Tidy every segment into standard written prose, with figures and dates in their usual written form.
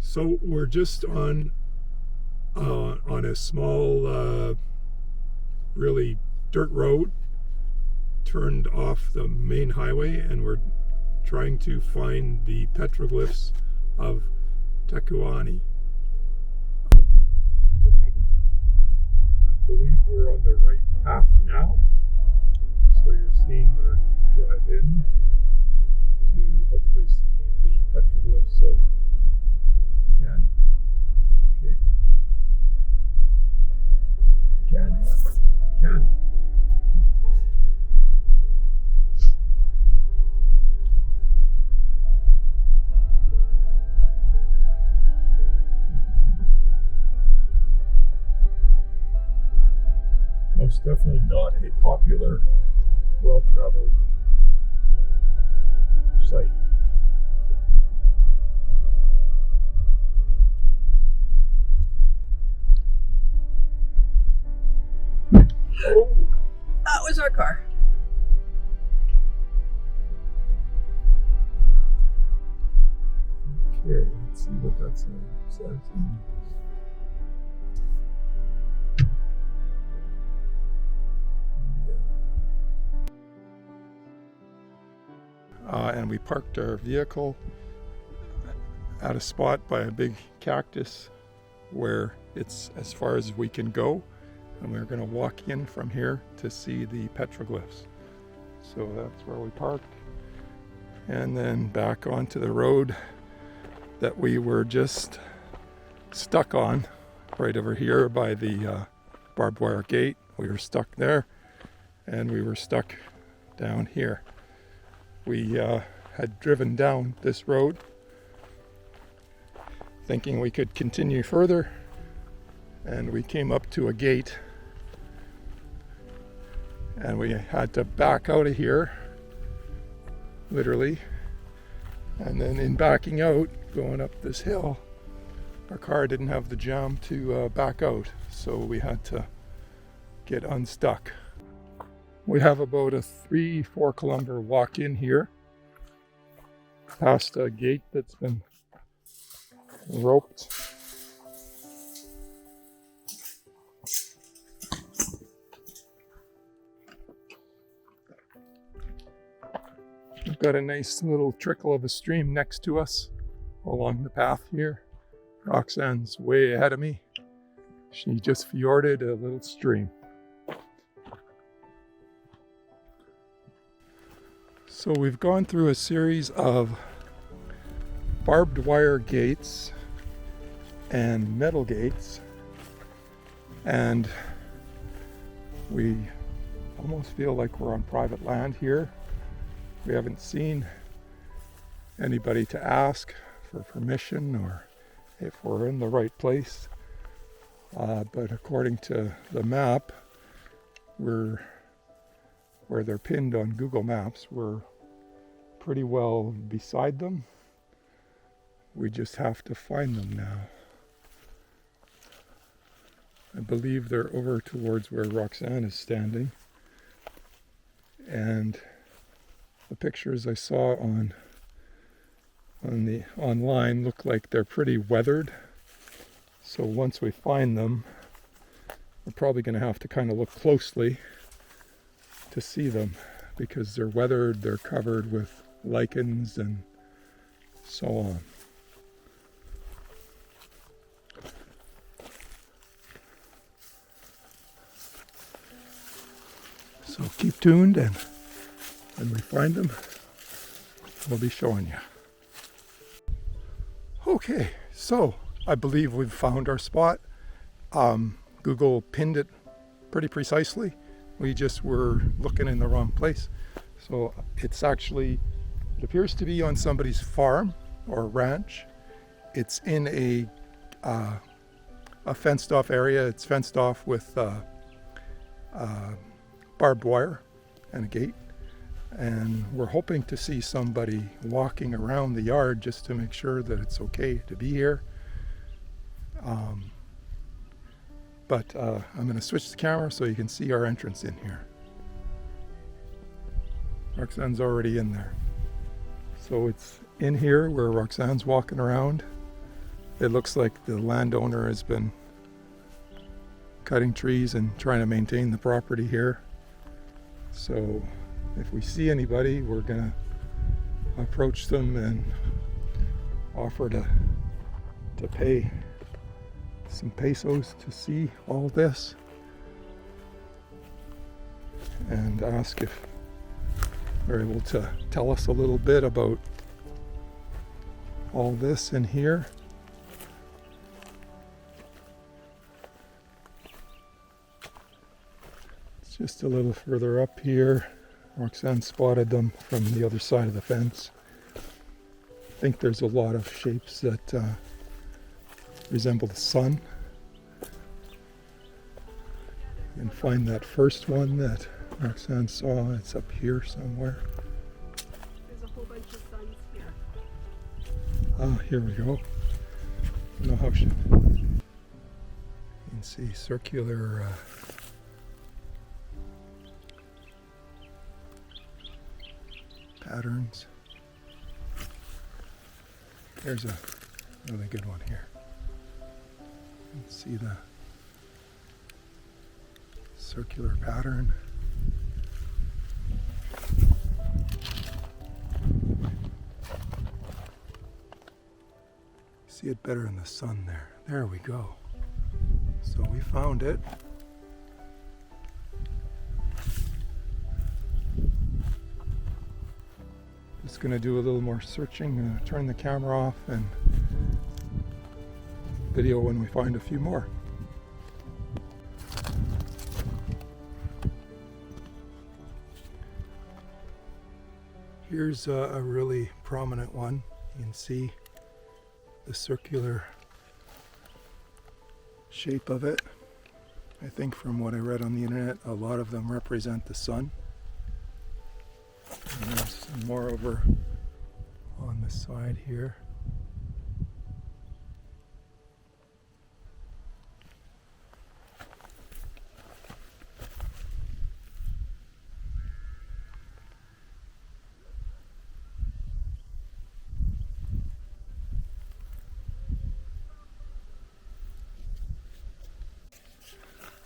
So we're just on a small, really dirt road, turned off the main highway, and we're trying to find the petroglyphs of Tecuani. Okay. I believe we're on the right path now. So you're seeing our drive in to hopefully see the petroglyphs of Tecuani. Okay. Tecuani. Most definitely not a popular, well-traveled site. Oh. That was our car. Okay, let's see what that says. And we parked our vehicle at a spot by a big cactus where it's as far as we can go, and we're going to walk in from here to see the petroglyphs. So that's where we parked, and then back onto the road that we were just stuck on, right over here by the barbed wire gate. We were stuck there, and we were stuck down here. We had driven down this road thinking we could continue further, and we came up to a gate and we had to back out of here, literally. And then in backing out, going up this hill, our car didn't have the jam to back out, so we had to get unstuck. We have about a 3-4 kilometer walk in here, past a gate that's been roped. We've got a nice little trickle of a stream next to us along the path here. Roxanne's way ahead of me. She just fjorded a little stream. So we've gone through a series of barbed wire gates and metal gates, and we almost feel like we're on private land here. We haven't seen anybody to ask for permission or if we're in the right place, but according to the map, where they're pinned on Google Maps, we're pretty well beside them. We just have to find them now. I believe they're over towards where Roxanne is standing, and the pictures I saw online look like they're pretty weathered. So once we find them, we're probably going to have to kind of look closely to see them, because they're weathered, they're covered with lichens and so on. So keep tuned, and when we find them, we'll be showing you. Okay, so I believe we've found our spot. Google pinned it pretty precisely. We just were looking in the wrong place. So it's actually, it appears to be on somebody's farm or ranch. It's in a fenced off area. It's fenced off with barbed wire and a gate. And we're hoping to see somebody walking around the yard just to make sure that it's okay to be here. But I'm going to switch the camera so you can see our entrance in here. Roxanne's already in there. So it's in here where Roxanne's walking around. it looks like the landowner has been cutting trees and trying to maintain the property here. So if we see anybody, we're gonna approach them and offer to pay some pesos to see all this, and ask if they're able to tell us a little bit about all this in here. It's just a little further up here. Roxanne spotted them from the other side of the fence. I think there's a lot of shapes that resemble the sun. You can find that first one that Roxanne saw. It's up here somewhere. There's a whole bunch of suns here. Ah, here we go. I don't know how you can see circular patterns. There's a really good one here. You can see the circular pattern. See it better in the sun there. There we go. So we found it. Just going to do a little more searching. I'm going to turn the camera off and video when we find a few more. Here's a really prominent one. You can see the circular shape of it. I think from what I read on the internet, a lot of them represent the sun. And there's some more over on the side here.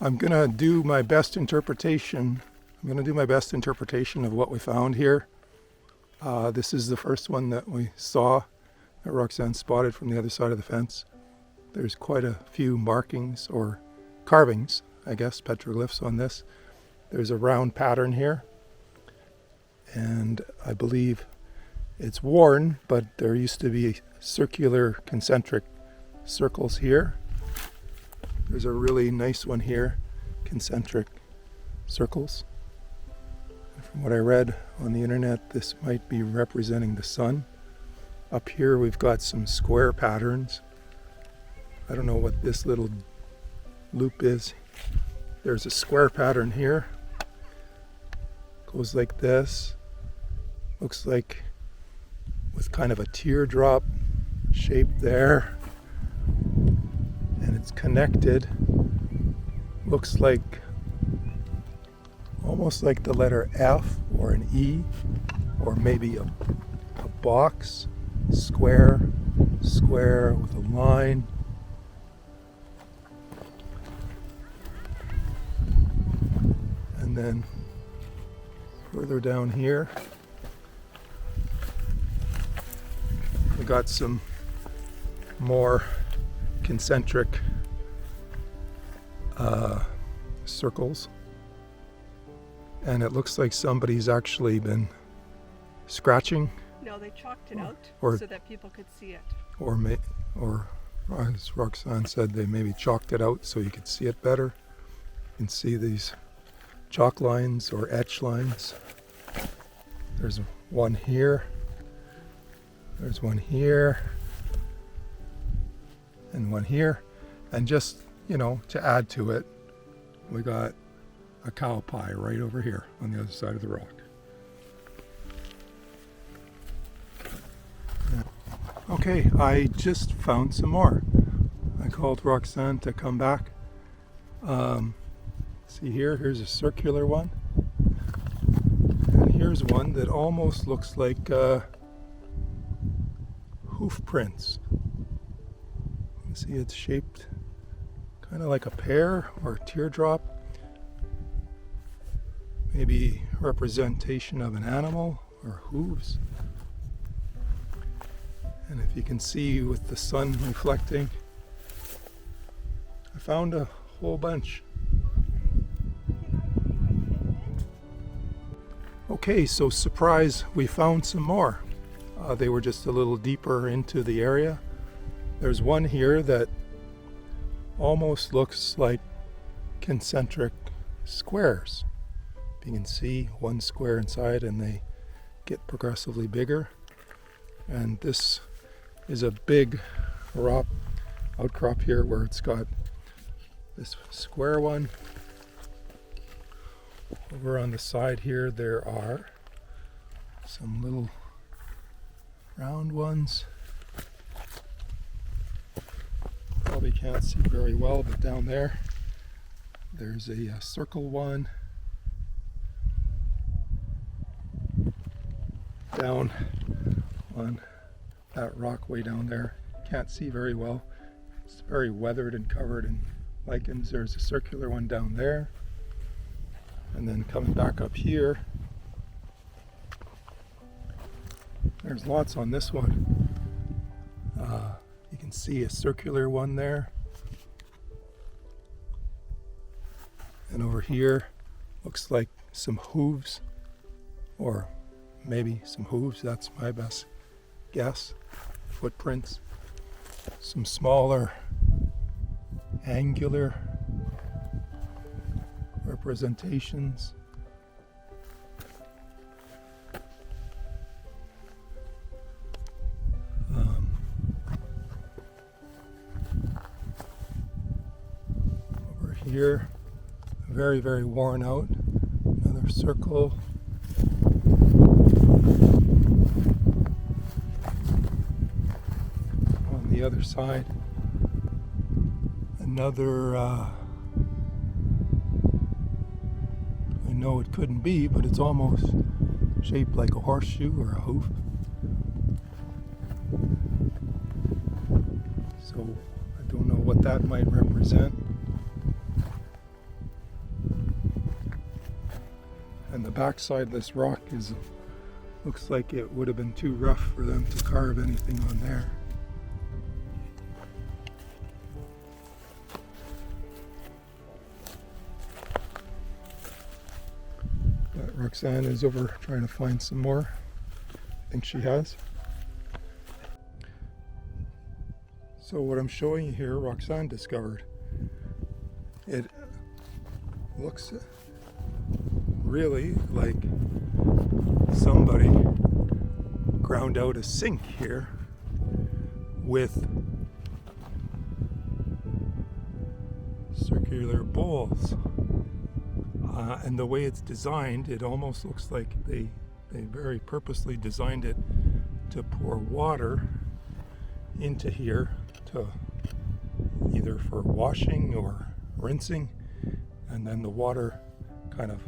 I'm going to do my best interpretation. I'm going to do my best interpretation of what we found here. This is the first one that we saw, that Roxanne spotted from the other side of the fence. There's quite a few markings or carvings, I guess, petroglyphs on this. There's a round pattern here, and I believe it's worn, but there used to be circular concentric circles here. There's a really nice one here, concentric circles. And from what I read on the internet, this might be representing the sun. Up here we've got some square patterns. I don't know what this little loop is. There's a square pattern here. Goes like this. Looks like with kind of a teardrop shape there. And it's connected. Looks like almost like the letter F or an E, or maybe a box, square with a line. And then further down here, we got some more concentric circles, and it looks like somebody's actually been scratching. No, they chalked it out or, so that people could see it. Or as Roxanne said, they maybe chalked it out so you could see it better. You can see these chalk lines or etch lines. There's one here. There's one here. And one here. And just, you know, to add to it, we got a cow pie right over here on the other side of the rock. Okay, I just found some more. I called Roxanne to come back. See here, here's a circular one. And here's one that almost looks like hoof prints. can see it's shaped kind of like a pear or a teardrop. Maybe representation of an animal or hooves. And if you can see with the sun reflecting, I found a whole bunch. Okay, so surprise, we found some more. They were just a little deeper into the area. There's one here that almost looks like concentric squares. You can see one square inside and they get progressively bigger. And this is a big rock outcrop here where it's got this square one. Over on the side here there are some little round ones. Probably can't see very well, but down there there's a circle one. Down on that rock way down there, can't see very well. It's very weathered and covered in lichens. There's a circular one down there. And then coming back up here, there's lots on this one. You can see a circular one there. And over here, looks like some hooves, or maybe some hooves, that's my best guess. Footprints. Some smaller angular representations. Over here, very, very worn out. Another circle. On the other side, another I know it couldn't be, but it's almost shaped like a horseshoe or a hoof. So I don't know what that might represent. And the backside of this rock looks like it would have been too rough for them to carve anything on there. But Roxanne is over trying to find some more. I think she has. So what I'm showing you here, Roxanne discovered. It looks really like somebody ground out a sink here with circular bowls. And the way it's designed, it almost looks like they very purposely designed it to pour water into here to either for washing or rinsing, and then the water kind of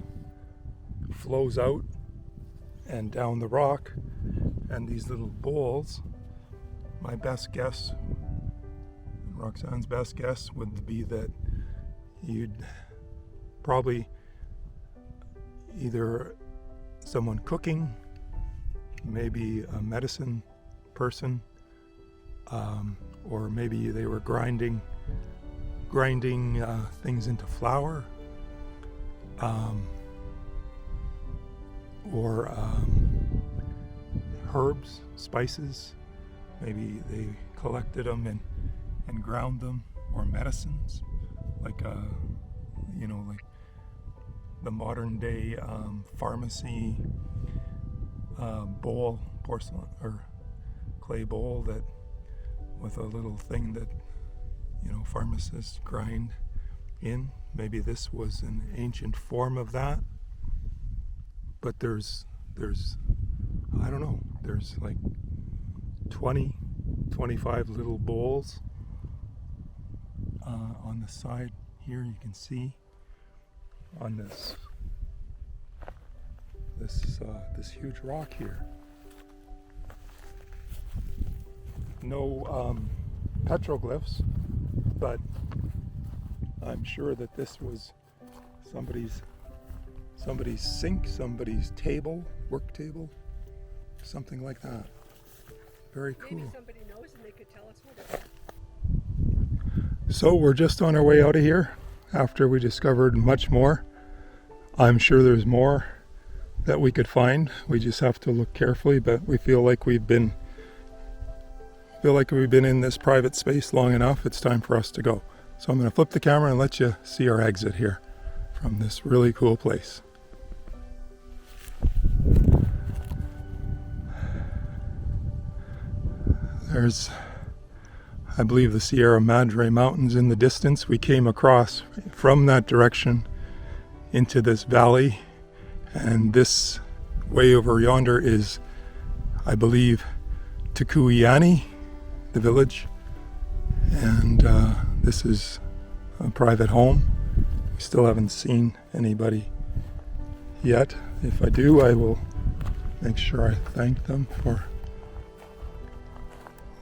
flows out and down the rock, and these little bowls, my best guess, Roxanne's best guess would be that you'd probably either someone cooking, maybe a medicine person, or maybe they were grinding things into flour, or herbs, spices. Maybe they collected them and ground them, or medicines, like like the modern day pharmacy bowl, porcelain or clay bowl that with a little thing that pharmacists grind in. Maybe this was an ancient form of that. But there's I don't know, there's like 25 little bowls on the side here. You can see on this huge rock here. No petroglyphs, but I'm sure that this was somebody's sink, somebody's table, work table, something like that. Very cool. Maybe somebody knows and they could tell us what it is. So we're just on our way out of here after we discovered much more. I'm sure there's more that we could find. We just have to look carefully, but we feel like we've been in this private space long enough. It's time for us to go. So I'm going to flip the camera and let you see our exit here from this really cool place. There's, I believe, the Sierra Madre Mountains in the distance. We came across from that direction into this valley, and this way over yonder is, I believe, Tecuani, the village, and this is a private home. We still haven't seen anybody yet. If I do, I will make sure I thank them for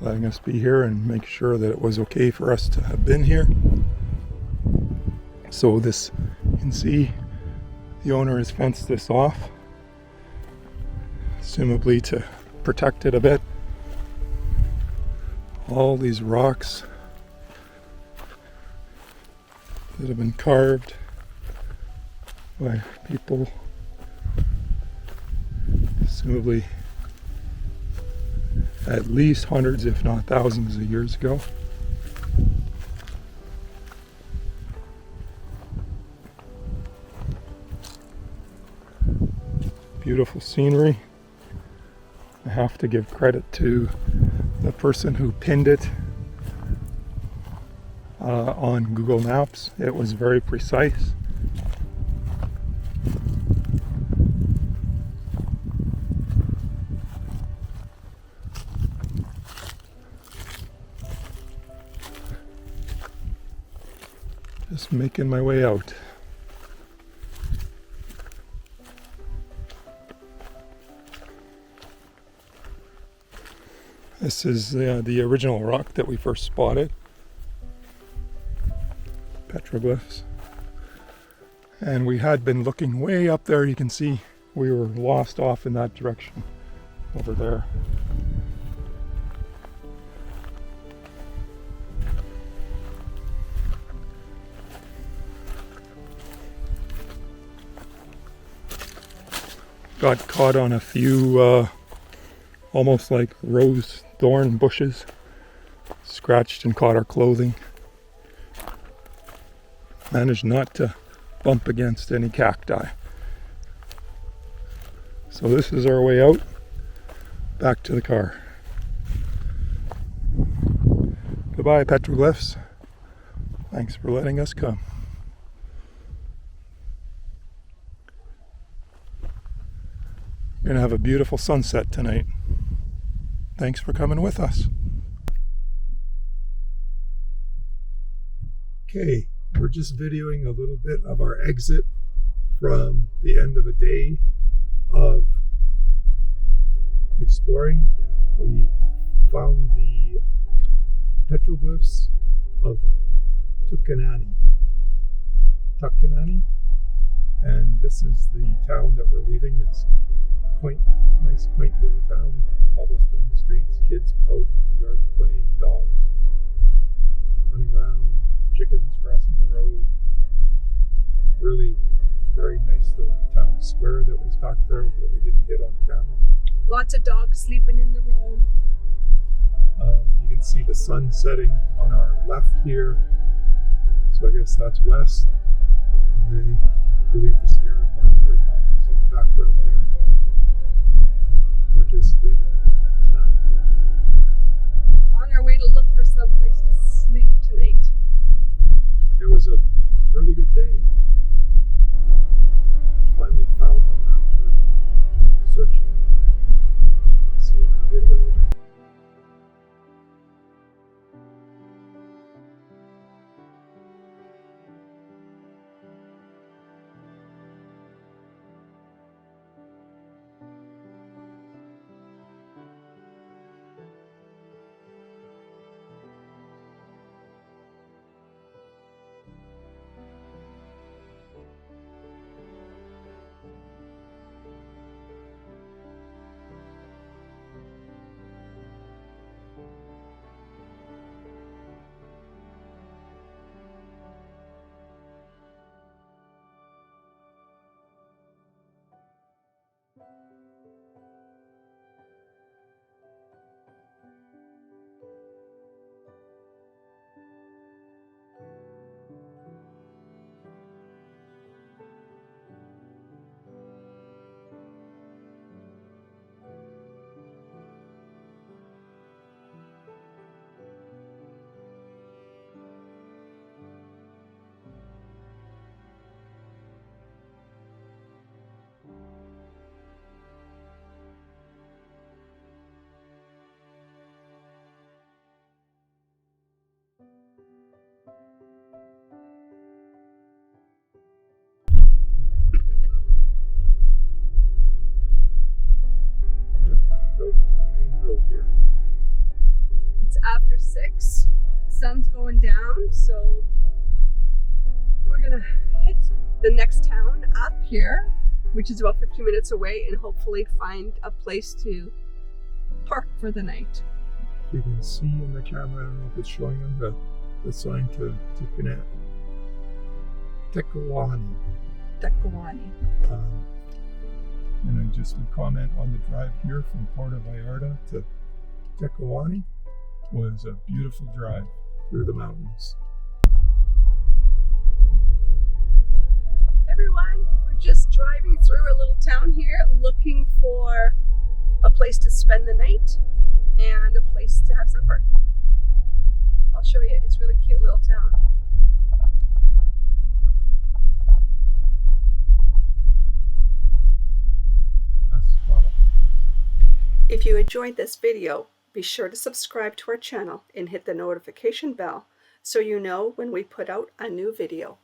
letting us be here and make sure that it was okay for us to have been here. So this, you can see the owner has fenced this off, assumably to protect it a bit. All these rocks that have been carved by people, assumably at least hundreds, if not thousands of years ago. Beautiful scenery. I have to give credit to the person who pinned it on Google Maps. It was very precise. Just making my way out. This is the original rock that we first spotted. Petroglyphs. And we had been looking way up there. You can see we were lost off in that direction over there. Got caught on a few almost like rose thorn bushes, scratched and caught our clothing. Managed not to bump against any cacti. So this is our way out, back to the car. Goodbye, petroglyphs. Thanks for letting us come. We're going to have a beautiful sunset tonight. Thanks for coming with us. Okay, we're just videoing a little bit of our exit from the end of a day of exploring. We found the petroglyphs of Tecuani, and this is the town that we're leaving. It's quaint, nice, quaint little town, cobblestone streets, kids out in the yards playing, dogs running around, chickens crossing the road. Really very nice little town square that was back there that we didn't get on camera. Lots of dogs sleeping in the road. You can see the sun setting on our left here, so I guess that's west. And I believe the Sierra Madre Mountains in the background there. We're just leaving town here. On our way to look for some place to sleep tonight. It was a really good day. Finally found them after searching. You can see in our video. after 6. The sun's going down, so we're gonna hit the next town up here, which is about 15 minutes away, and hopefully find a place to park for the night. You can see in the camera, I don't know if it's showing on the sign to connect. Tecuani. Tecuani. And I just would comment on the drive here from Puerto Vallarta to Tecuani was a beautiful drive through the mountains. Everyone, we're just driving through a little town here looking for a place to spend the night and a place to have supper. I'll show you, it's a really cute little town. If you enjoyed this video, be sure to subscribe to our channel and hit the notification bell so you know when we put out a new video.